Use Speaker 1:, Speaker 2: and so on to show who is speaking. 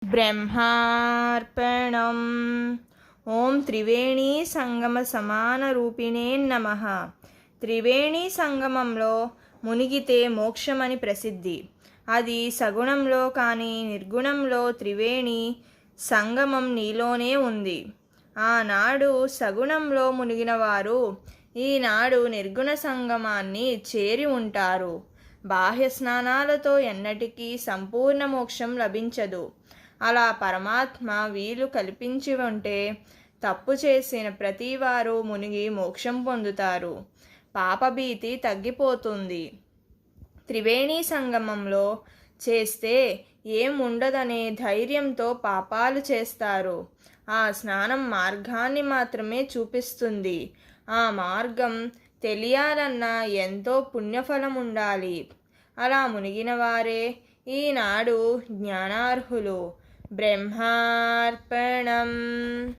Speaker 1: బ్రహ్మార్పణం. ఓం త్రివేణీ సంగమ సమాన రూపిణే నమః. త్రివేణీ సంగమంలో మునిగితే మోక్షమని ప్రసిద్ధి. అది సగుణంలో కానీ నిర్గుణంలో త్రివేణి సంగమం నీలోనే ఉంది. ఆనాడు సగుణంలో మునిగిన వారు ఈనాడు నిర్గుణ సంగమాన్ని చేరి ఉంటారు. బాహ్య స్నానాలతో ఎన్నటికీ సంపూర్ణ మోక్షం లభించదు. అలా పరమాత్మ వీలు కల్పించి ఉంటే తప్పు చేసిన ప్రతివారు మునిగి మోక్షం పొందుతారు. పాపభీతి తగ్గిపోతుంది. త్రివేణీ సంగమంలో చేస్తే ఏముండదనే ధైర్యంతో పాపాలు చేస్తారు. ఆ స్నానం మార్గాన్ని మాత్రమే చూపిస్తుంది. ఆ మార్గం తెలియాలన్నా ఎంతో పుణ్యఫలం ఉండాలి. అలా మునిగిన వారే ఈనాడు జ్ఞానార్హులు. బ్రహ్మార్పణం.